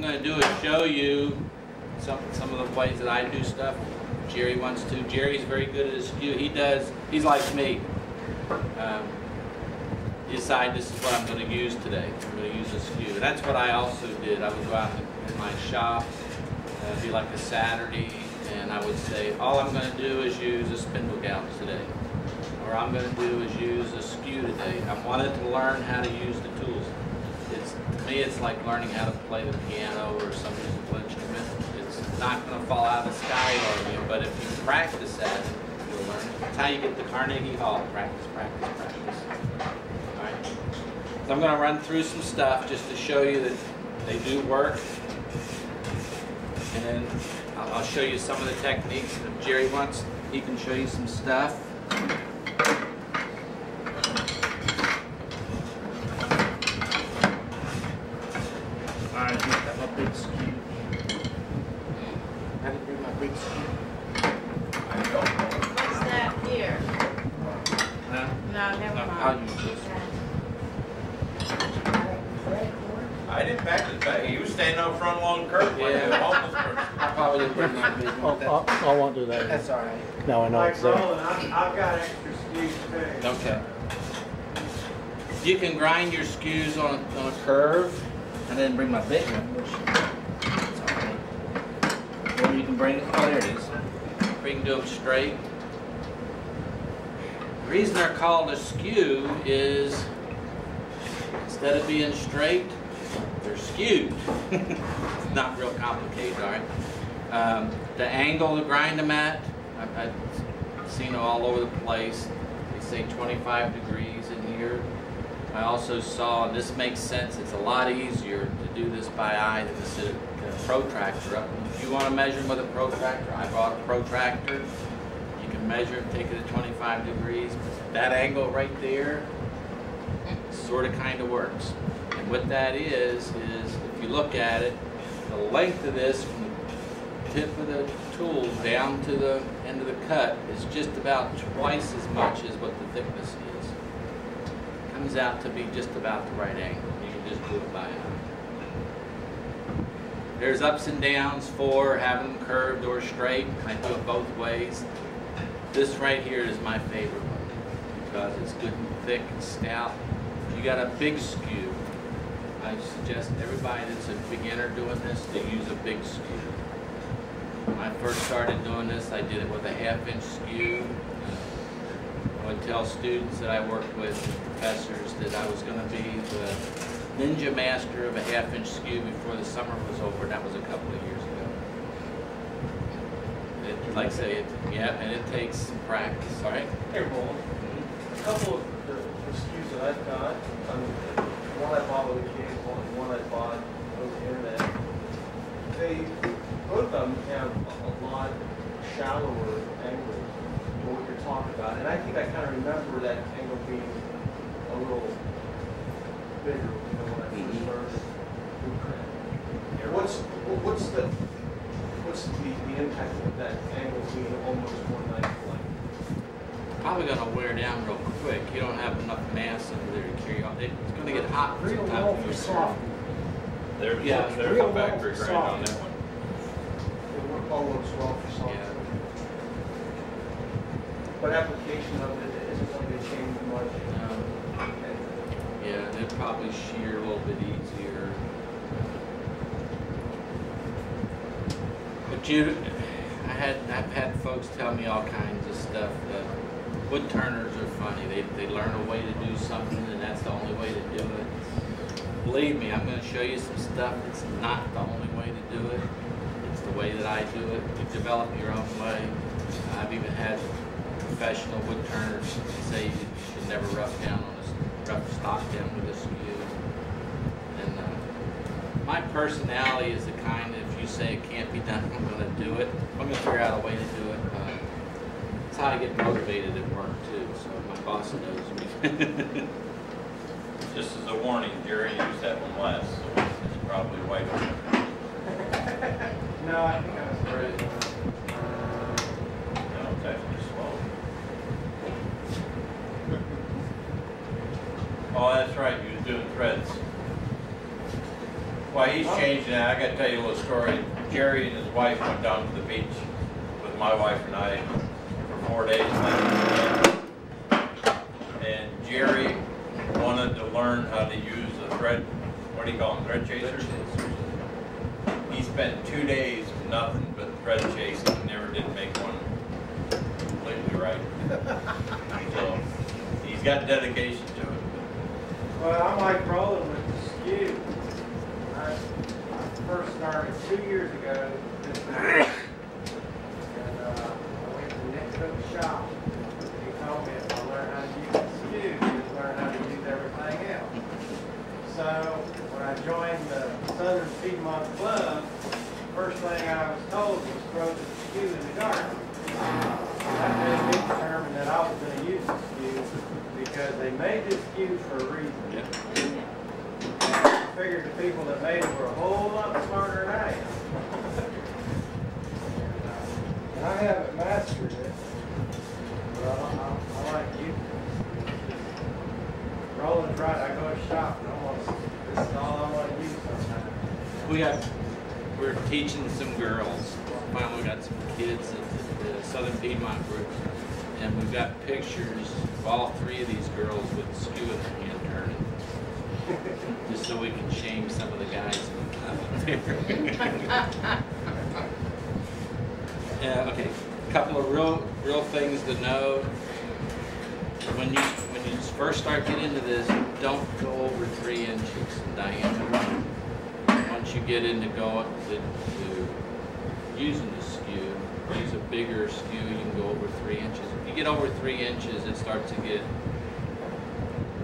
going to do is show you some of the ways that I do stuff. Jerry wants to. Jerry's very good at his skew. He's like me. Decide this is what I'm going to use today. I'm going to use a skew. And that's what I also did. I would go out in my shop, it'd be like a Saturday, and I would say, all I'm going to do is use a spindle gouge today. Or I'm going to do is use a skew today. I wanted to learn how to use the tools. To me, it's like learning how to play the piano or some musical instrument. It's not going to fall out of the sky on you, but if you practice at it, you'll learn. That's how you get the Carnegie Hall. Practice, practice, practice. All right. So I'm going to run through some stuff just to show you that they do work. And then I'll show you some of the techniques. If Jerry wants, he can show you some stuff. Alright, I've got my big skew. How do you bring my big skew? What's that here? Huh? No, never mind. I'll use this. I didn't back his back. He was standing up front along the curb like a homeless person. I probably didn't bring my big one. I won't do that. That's all right. No, I know Like it's there. Roland, I've got extra skews too. Okay. You can grind your skews on a curve, and then bring my big one, which it's all right. Or you can bring, oh there it is. Or you can do them straight. The reason they're called a skew is instead of being straight, they're skewed. It's not real complicated, all right? The angle to grind them at, I've seen it all over the place. They say 25 degrees in here. I also saw, and this makes sense, it's a lot easier to do this by eye than to sit a protractor up. If you want to measure with a protractor, I bought a protractor. You can measure and take it at 25 degrees. That angle right there sort of kind of works. And what that is if you look at it, the length of this from the tip of the tool down to the end of the cut is just about twice as much as what the thickness is. Comes out to be just about the right angle. You can just do it by eye. There's ups and downs for having them curved or straight. I do it both ways. This right here is my favorite one because it's good and thick and stout. If you got a big skew, I suggest everybody that's a beginner doing this to use a big skew. When I first started doing this, I did it with a 1/2-inch skew. I would tell students that I worked with, professors, that I was going to be the ninja master of a 1/2-inch skew before the summer was over, and that was a couple of years ago. Like I say, and it takes some practice, all right? Hey, Roland, a couple of the skews that I've got, one I bought with a case, one I bought over the internet, both of them have a lot shallower angles to what you're talking about. And I think I kind of remember that angle being a little bigger, when I first started blueprint. What's the impact of that angle being almost 1/9 length? Probably going to wear down real quick. You don't have enough mass under there to carry on. It's going to get hot sometimes. For soft. There's a factory grind on that one. It all works well for soft. Yeah. But application of it isn't going to change much. Okay. Yeah, and it'd probably shear a little bit easier. But I've had folks tell me all kinds of stuff. Woodturners are funny. They learn a way to do something, and that's the only way to do it. Believe me, I'm going to show you some stuff that's not the only way to do it. It's the way that I do it. You develop your own way. I've even had professional woodturners say you should never rough stock down with a skew. And my personality is the kind that if you say it can't be done, I'm going to do it. I'm going to figure out a way to do it. That's how I get motivated at work too. So my boss knows me. Just as a warning, Jerry used that one last, so it's probably white on it. No, I think I was right. No, it's actually slow. Oh, that's right, you was doing threads. Well, he's changed now. I got to tell you a little story. Jerry and his wife went down to the beach with my wife and I for 4 days. And Jerry wanted to learn how to use a thread, what do you call them, thread chasers? He spent 2 days with nothing but thread chasing and never did make one completely right. So he's got dedication to it. Well, I'm like rolling with the skew. I first started 2 years ago this night, and I went to Nick Cook's shop. He told me if I learn how to use the skew, you'd learn how to use everything else. So when I joined the Southern Piedmont Club, first thing I was told was throw the skew in the garden. That made me determine that I was going to use the skew because they made this skew for a reason. Yeah. I figured the people that made it were a whole lot smarter than I am. And I haven't mastered it, but I like you. Roland's right, I go to shop and this is all I want to use sometimes. We're teaching some girls. Finally got some kids at the Southern Piedmont group, and we've got pictures of all 3 of these girls with the skew in their hand turning. Just so we can shame some of the guys in the club. Okay, a couple of real things to know. When you first start getting into this, don't go over 3 inches in diameter. Once you get into using the skew, use a bigger skew, you can go over 3 inches. If you get over 3 inches, it starts to get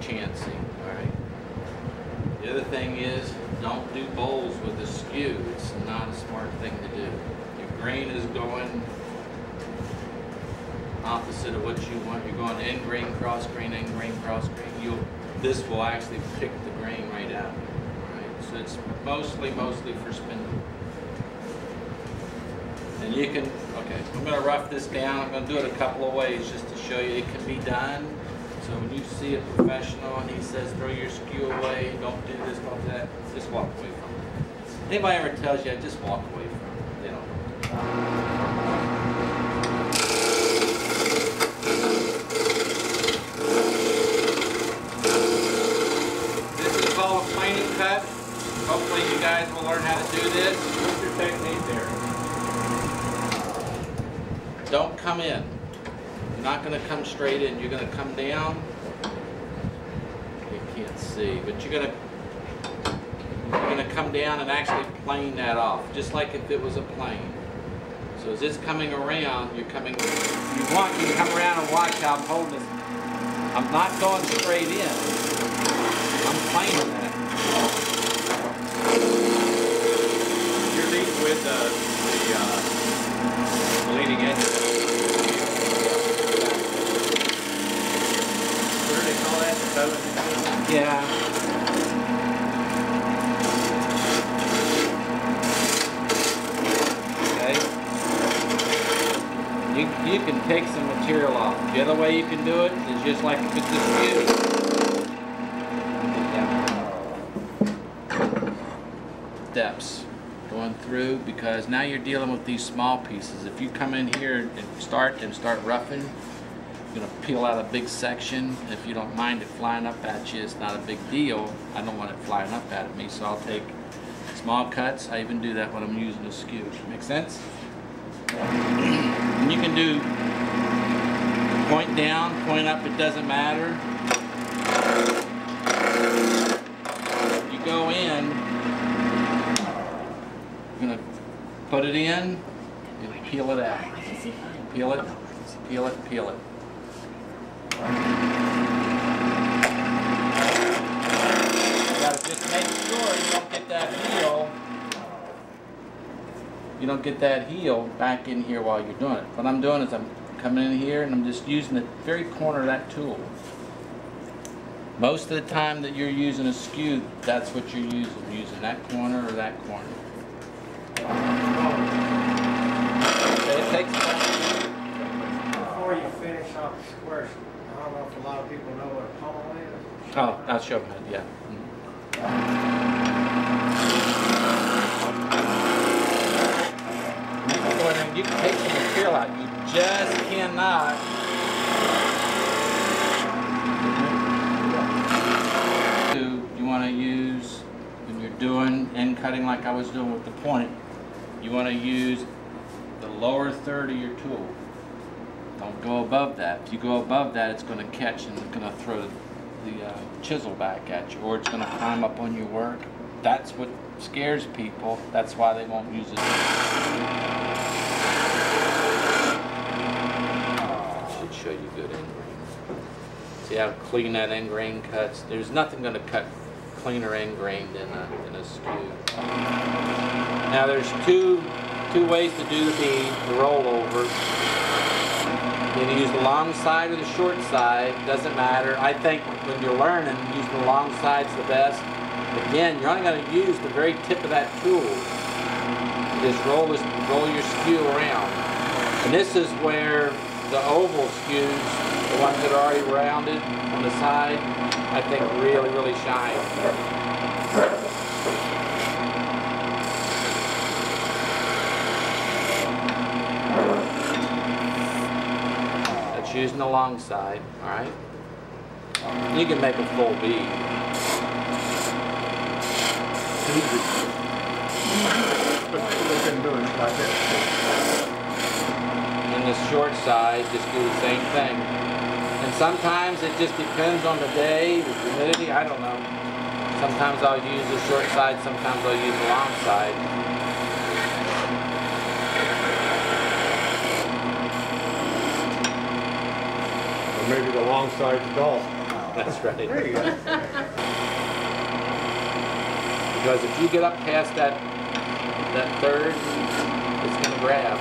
chancy. All right. The other thing is, don't do bowls with a skew. It's not a smart thing to do. Your grain is going opposite of what you want. You're going end grain, cross grain, end grain, cross grain. This will actually pick the grain right out. All right. So it's mostly for spindle. And you can, okay, I'm going to rough this down. I'm going to do it a couple of ways just to show you it can be done. So when you see a professional and he says, throw your skew away, don't do this, don't do that, just walk away from it. Anybody ever tells you, just walk away from it. They don't. This is called a planing cut. Hopefully you guys will learn how to do this. What's your technique there? Don't come in. You're not going to come straight in. You're going to come down. You can't see, but you're going to come down and actually plane that off, just like if it was a plane. So as it's coming around, you're coming. If you want, you can come around and watch how I'm holding it. I'm not going straight in. I'm planing that. You're leading with the leading edge. What do they call that? The toe? Yeah. Okay. You can take some material off. The other way you can do it is just like if it's a skew. Steps going through, because now you're dealing with these small pieces. If you come in here and start roughing, you're going to peel out a big section. If you don't mind it flying up at you, it's not a big deal. I don't want it flying up at me, so I'll take small cuts. I even do that when I'm using a skew. Make sense? And you can do point down, point up, it doesn't matter. You go in, you're going to put it in, and peel it out. Peel it, peel it, peel it. You gotta just make sure you don't get that heel. You don't get that heel back in here while you're doing it. What I'm doing is I'm coming in here and I'm just using the very corner of that tool. Most of the time that you're using a skew, that's what you're using. You're using that corner or that corner. It takes time. Before you finish off the square, I don't know if a lot of people know what a pommel is. Oh, I'll show you. Yeah. you can take some material out. You just cannot. You want to use, when you're doing end cutting like I was doing with the point, you want to use the lower third of your tool. Don't go above that. If you go above that, it's going to catch and it's going to throw the chisel back at you, or it's going to climb up on your work. That's what scares people. That's why they won't use it. Should show you good end grain. See how clean that end grain cuts? There's nothing going to cut cleaner end grain than a skew. Now there's two ways to do the bead, the rollover. You can use the long side or the short side, doesn't matter. I think when you're learning, using the long side's the best. Again, you're only going to use the very tip of that tool. Just roll your skew around. And this is where the oval skews, the ones that are already rounded on the side, I think really, really shine. That's using the long side, all right? You can make a full bead. And the short side, just do the same thing. And sometimes it just depends on the day, the humidity, I don't know. Sometimes I'll use the short side, sometimes I'll use the long side. Or maybe the long side's dull. That's right. There you go. Because if you get up past that third, it's going to grab.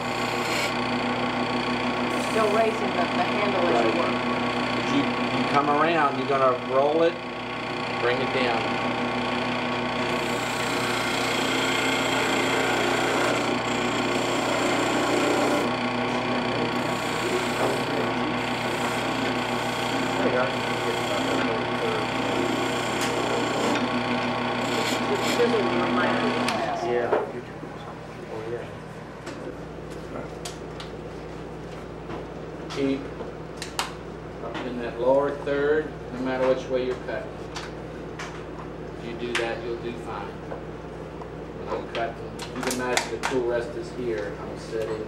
Still raising the handle as you work. If you come around, you're going to roll it, bring it down. Yeah. Oh, yeah. Keep up in that lower third, no matter which way you're cutting. If you do that, you'll do fine. When I'm cutting, you can imagine the tool rest is here. I'm sitting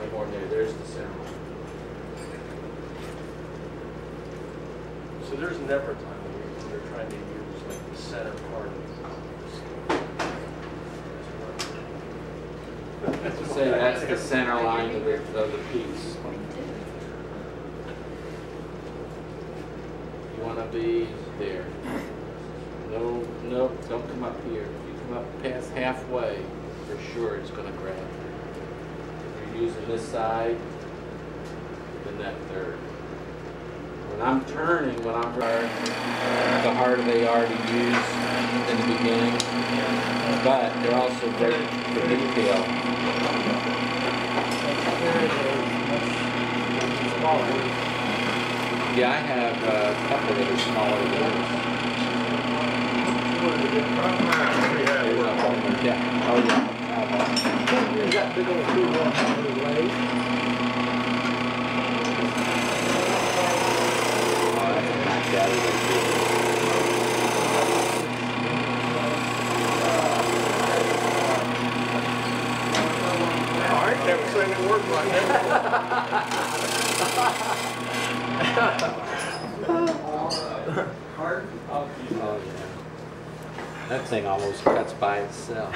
no more there. There's the center line. So there's never a time when you're trying to use like the center part of the Say that's the center line of the piece. You want to be there. No, don't come up here. If you come up past halfway, for sure it's going to grab. If you're using this side, then that third. When I'm turning, the harder they are to use in the beginning, but they're also great for detail. Yeah, I have a couple that are smaller than this. Yeah. Oh yeah. You got big old tool on the lathe. Oh, that's a Mac Daddy right there. Never seen it work like that. Oh yeah. That thing almost cuts by itself.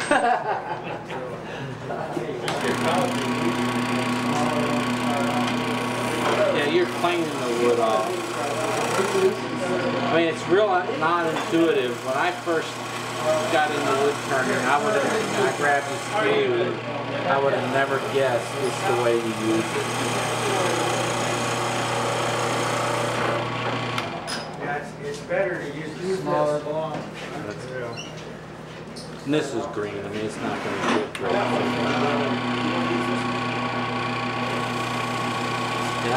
Yeah, you're cleaning the wood off. I mean, it's real non-intuitive. When I first got into wood turning, I grabbed the skew. I would have never guessed it's the way you use it. Yeah, it's better to use the smaller block. And this is green. I mean, it's not going to get great. And I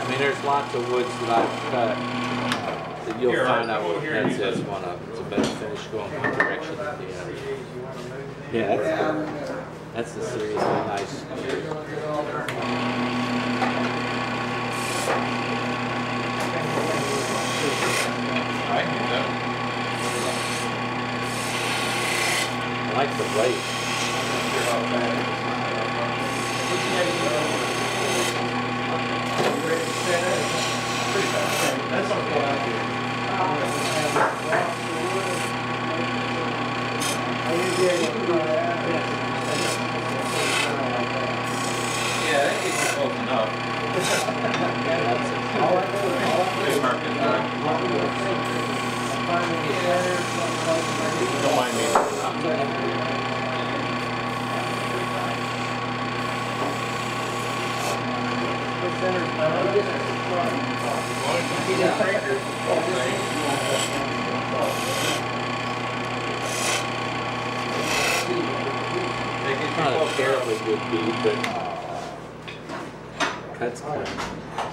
mean, there's lots of woods that I've cut that you'll find out what that's one of. It's a better finish going one direction than the other. Yeah, that's good. That's the seriously nice. I like the blade. That's okay. Yeah, that gets you close enough. Good market, don't mind me. Not a terribly good beat, but cuts good. I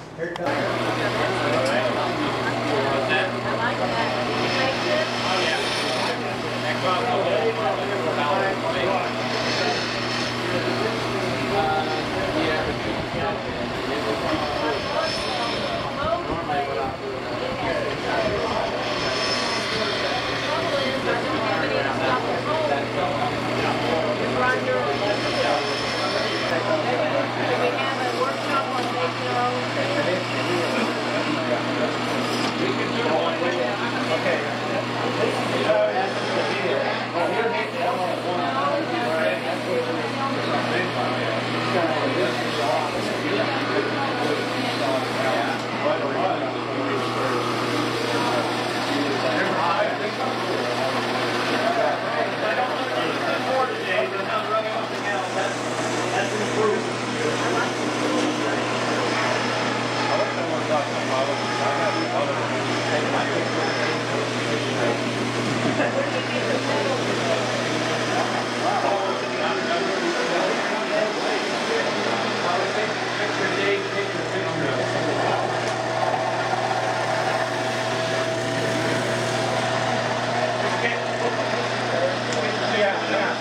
like that.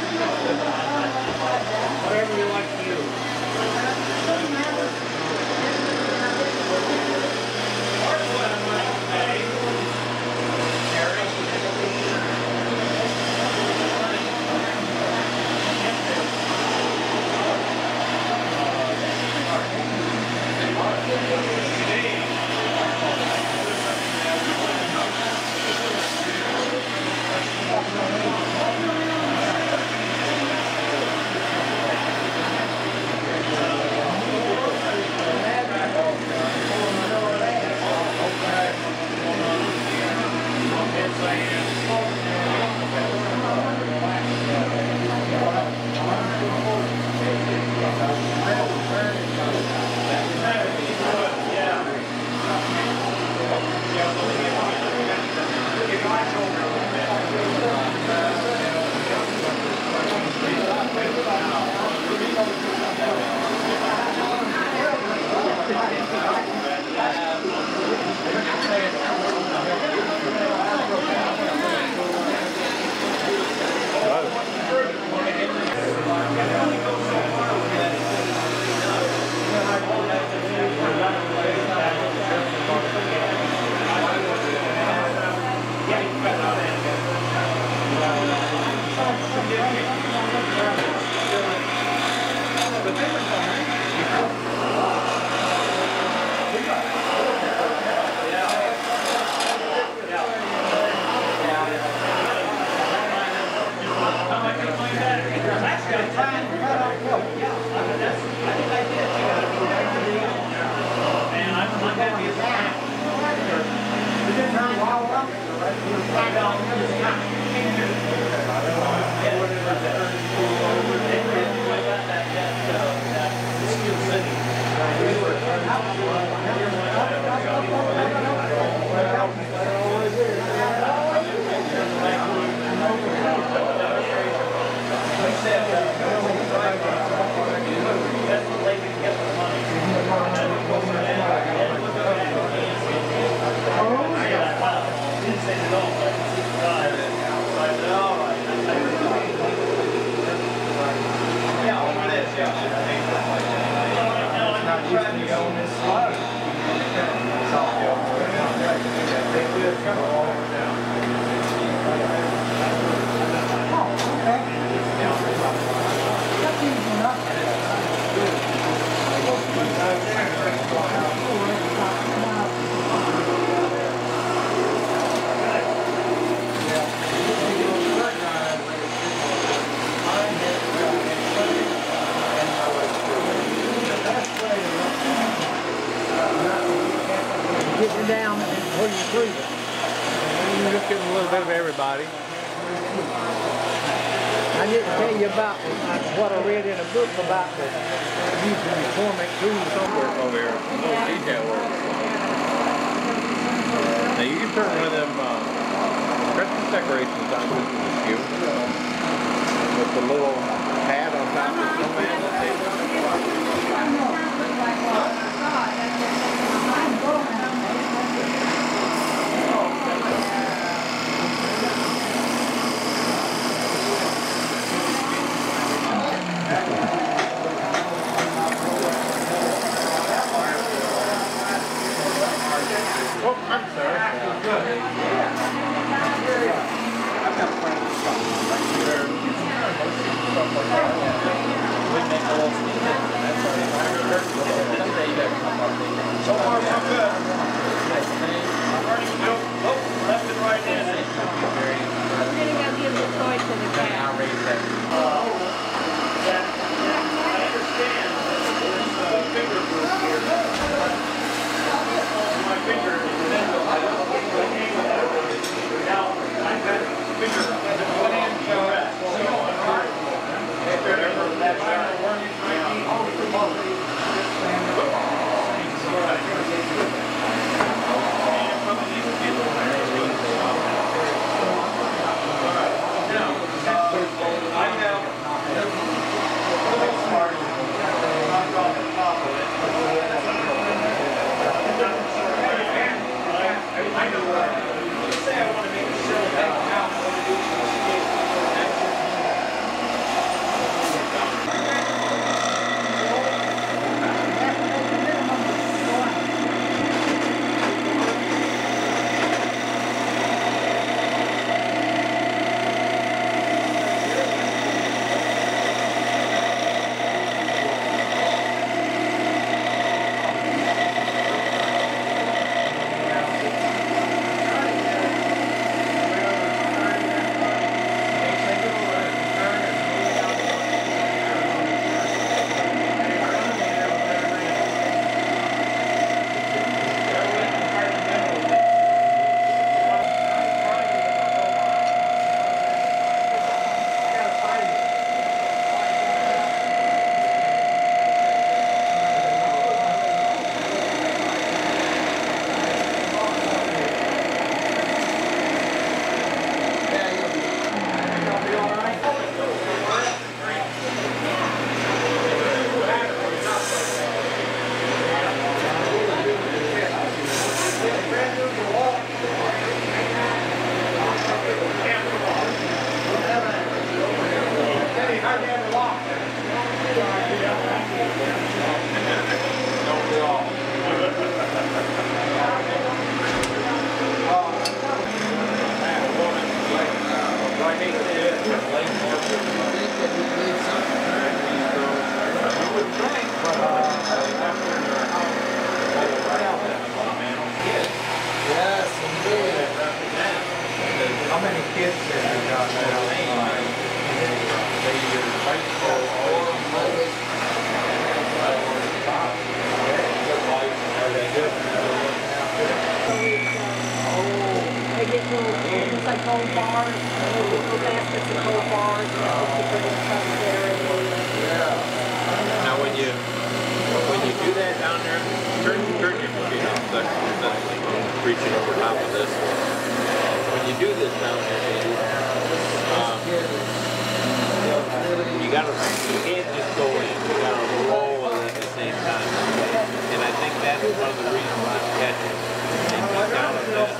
Whatever you like to do. You're just getting a little bit of everybody. I didn't tell you about what I read in a book about the using the torment tool somewhere. Over here. Little detail work. Now you can turn one of them Christmas decorations on with the skew. With the little pad on top of the snowman. Oh, I'm sorry. Good. I've got plenty of stuff. We make a little sneak in. That's all right. Someday you better come up there. So far, so good. Nice thing. Nope, left and right in. We're gonna go give the toy to the cat. I'll raise that. I understand there's a finger group here. My finger is in the middle. Now, I've got finger one hand to rest. If you're ever that final one, you might be Now when you do that down there, turn your machine off. That's reaching over top of this. When you do this down there, you can't just go in. You gotta roll it at the same time. And I think that's one of the reasons I'm catching. And just down at that.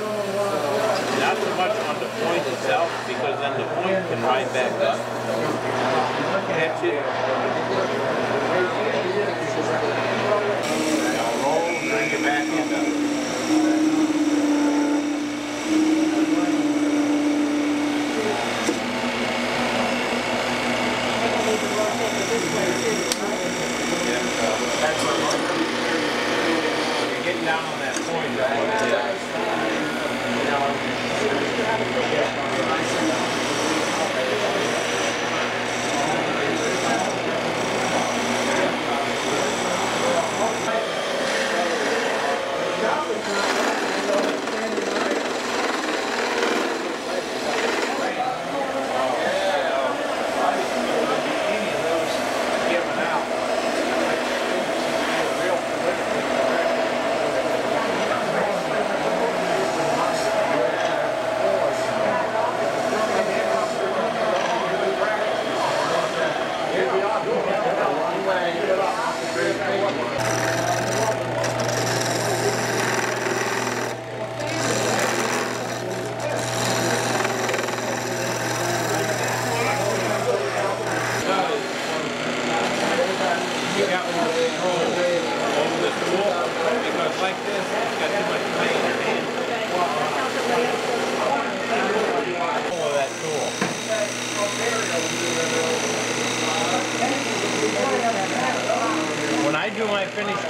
Not so much on the point itself, because then the point can ride back up. Catch it. Now roll, bring it back in. You're getting down on that point.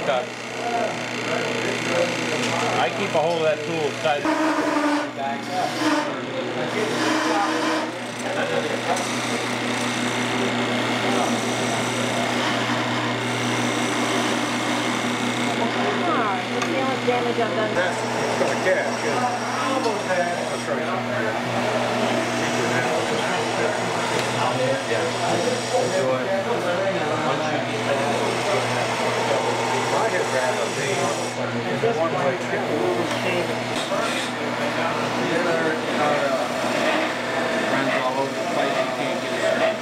cut. I keep a hold of that tool tight. That's the only damage I've done. That's for the cash, yeah. Almost had. That's right. I had rather be one-way Runs all over the place, you can't get it.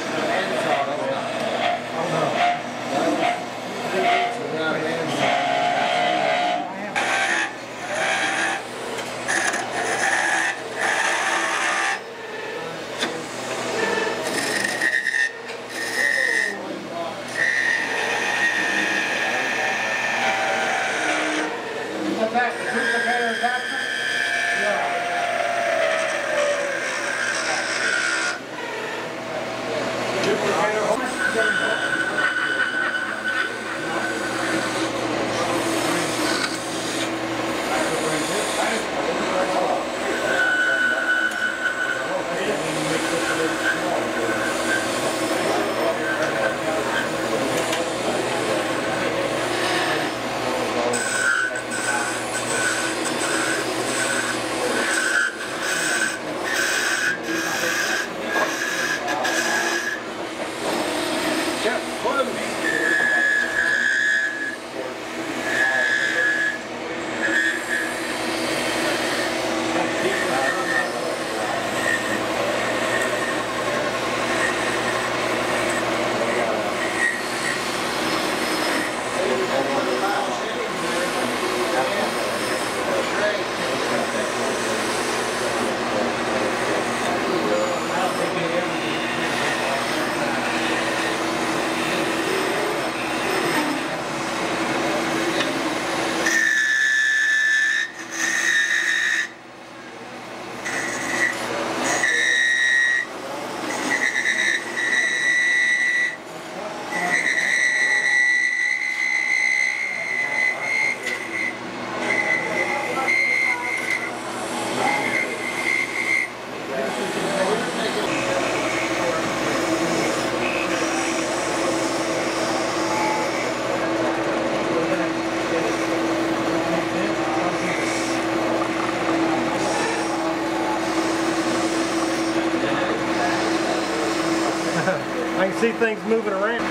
I can see things moving around.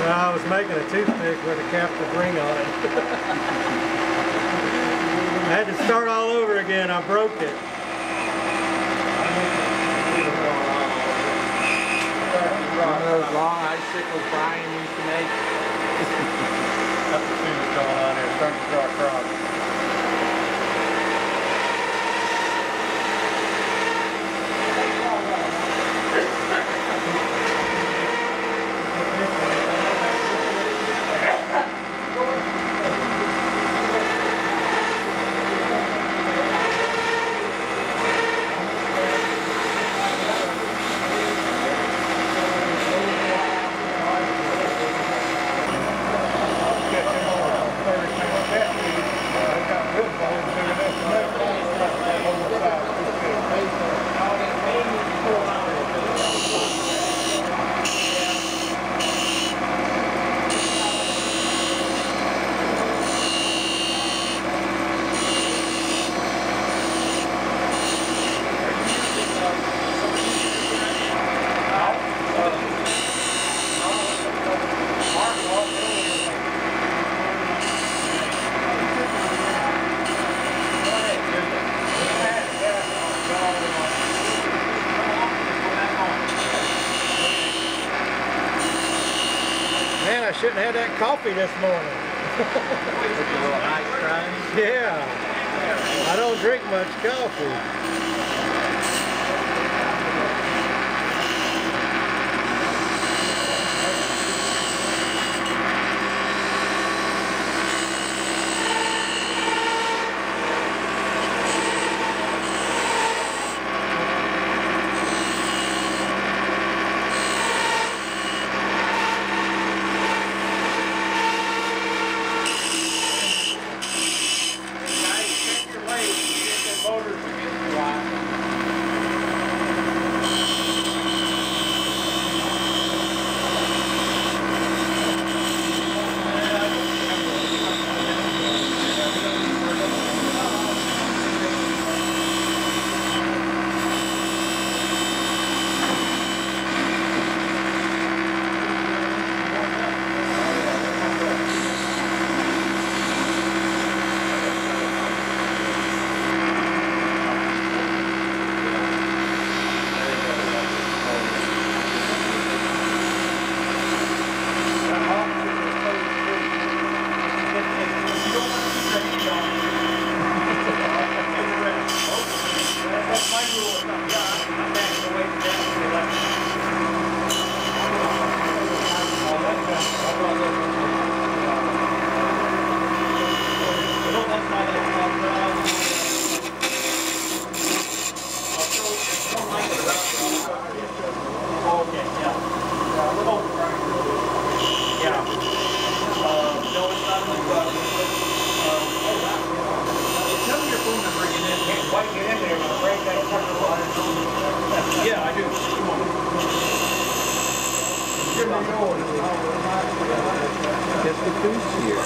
I was making a toothpick with a captive ring on it. I had to start all over again. I broke it. One of those long icicles Brian used to make. That's the thing that's going on here. Starting to draw across. and had that coffee this morning. With a little high crime. Yeah. I don't drink much coffee. Just the goose here.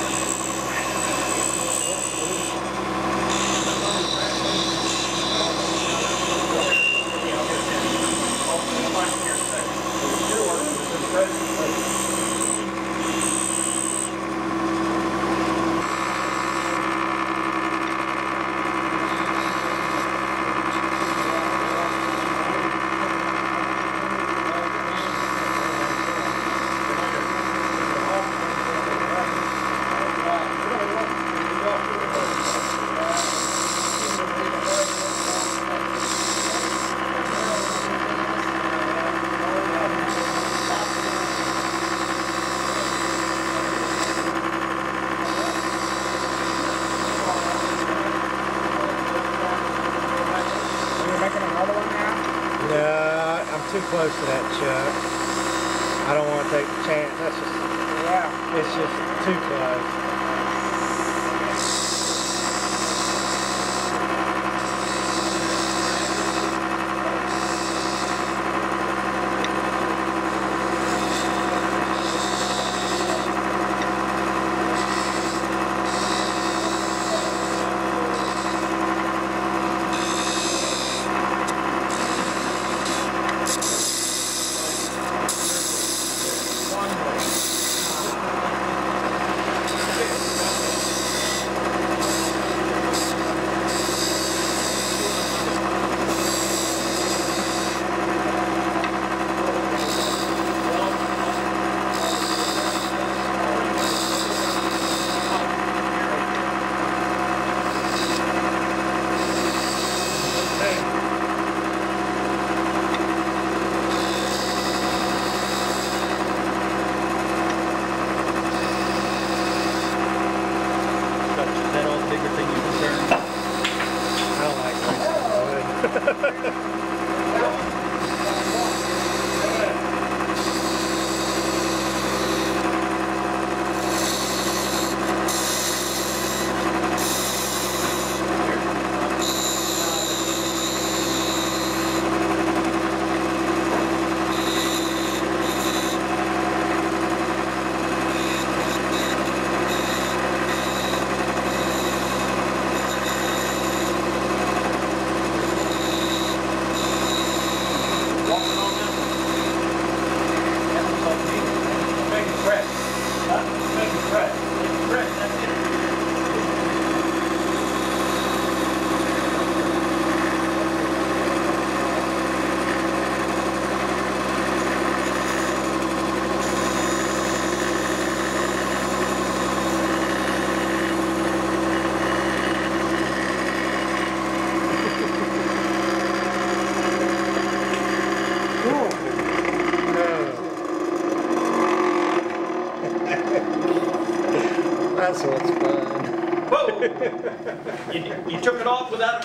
Too close to that chuck. I don't want to take the chance. That's just, yeah, it's just too close.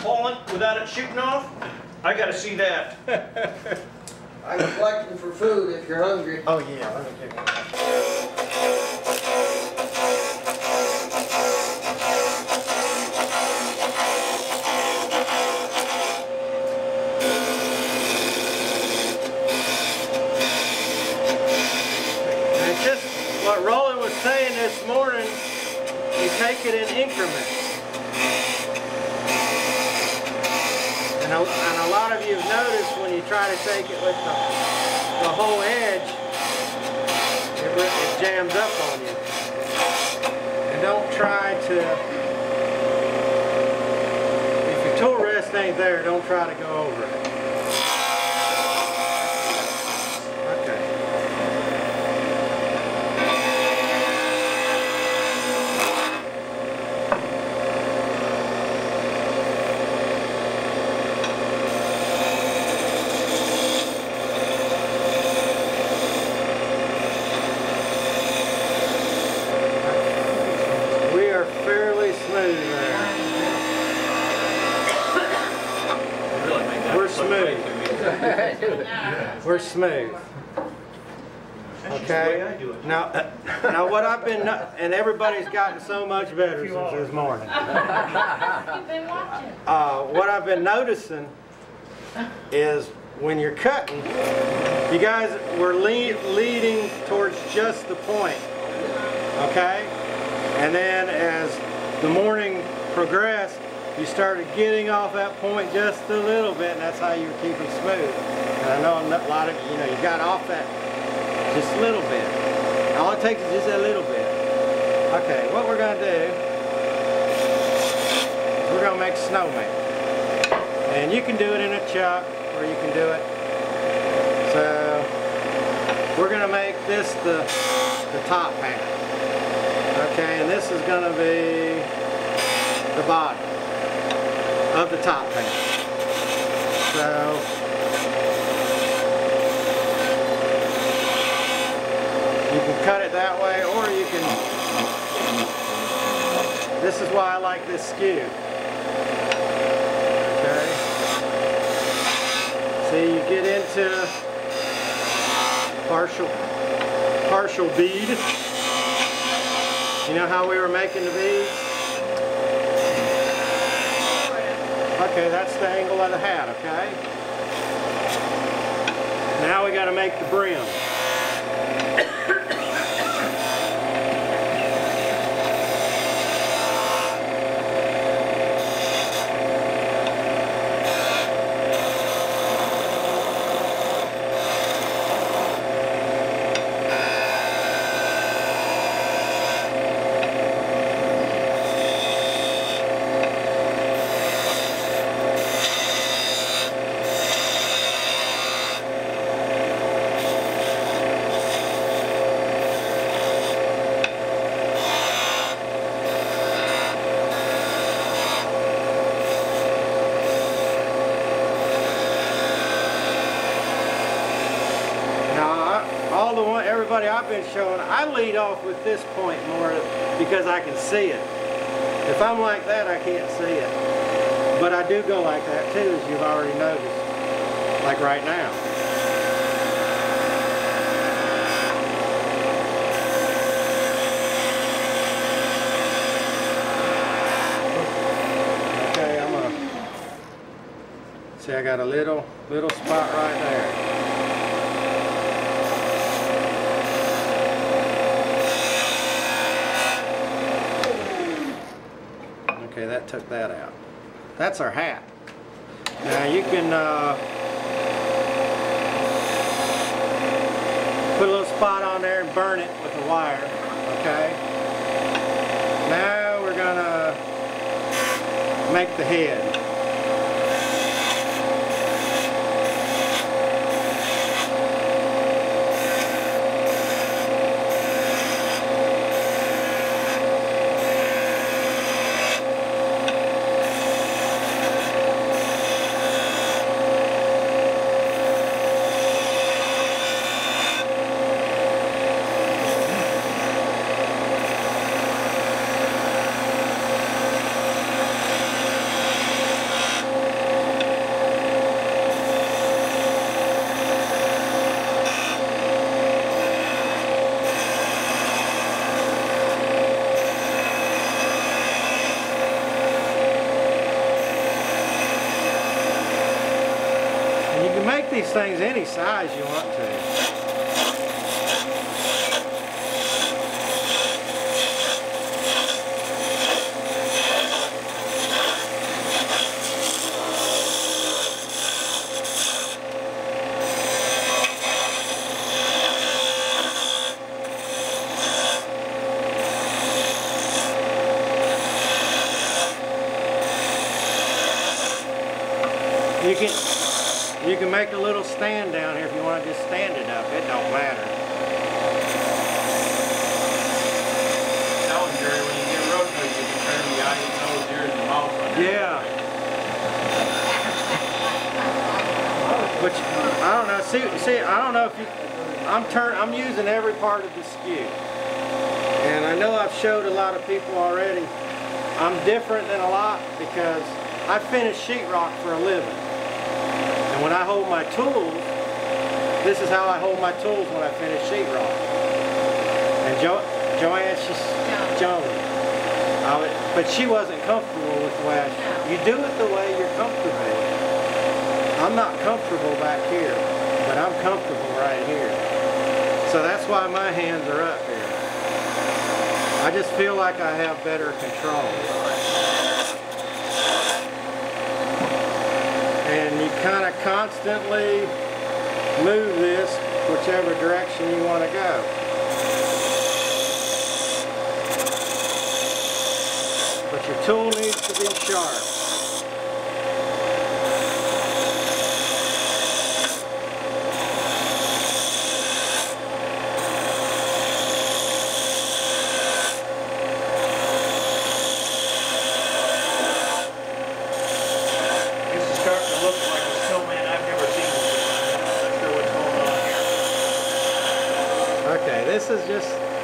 falling without it shooting off? I gotta see that. I'm collecting for food if you're hungry. Oh yeah, let me get one. And just what Roland was saying this morning, you take it in increments. And a lot of you have noticed when you try to take it with the whole edge, it jams up on you. And don't try to, if your tool rest ain't there, don't try to go over it. Okay. Fairly smooth there. We're smooth. We're smooth. Okay. Now what I've been, and everybody's gotten so much better since this morning. You've been watching. What I've been noticing is when you're cutting, you guys were leading towards just the point. Okay. And then as the morning progressed, you started getting off that point just a little bit, and that's how you were keeping smooth. And I know a lot of you got off that just a little bit. All it takes is just a little bit. Okay, what we're going to do is we're going to make a snowman. And you can do it in a chuck, or you can do it. So we're going to make this the top half. Okay, and this is going to be the bottom of the top half. So you can cut it that way, or you can, this is why I like this skew. Okay, see, you get into partial bead. You know how we were making the beads? Okay, that's the angle of the hat, okay? Now we got to make the brim. Everybody I've been showing, I lead off with this point more because I can see it. If I'm like that, I can't see it. But I do go like that too, as you've already noticed. Like right now. Okay, I'm gonna see, I got a little spot right there. Okay, that took that out. That's our hat. Now you can put a little spot on there and burn it with a wire. Okay. Now we're gonna make the head. And you can make these things any size you want to. You can make a little stand down here if you want to just stand it up. It don't matter. That one, Jerry, when you get road rage, you can turn the eyes, nose, ears, and mouth on it. Yeah. But I don't know. See, I don't know if you. I'm using every part of the skew, and I know I've showed a lot of people already. I'm different than a lot because I finish sheetrock for a living. And when I hold my tools, this is how I hold my tools when I finish sheetrock. And Joanne, she's Joan. But she wasn't comfortable with the way you do it the way you're comfortable with. I'm not comfortable back here, but I'm comfortable right here. So that's why my hands are up here. I just feel like I have better control. And you kind of constantly move this whichever direction you want to go. But your tool needs to be sharp.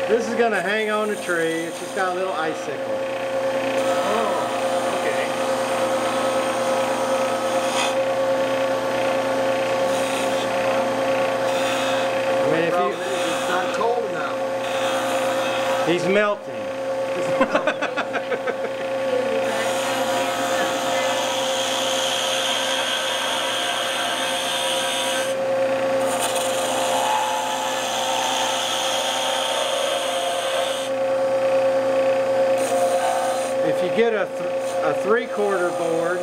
This is going to hang on a tree. It's just got a little icicle. Oh, okay. I mean, if it's not cold now. He's melting. Get a 3/4 board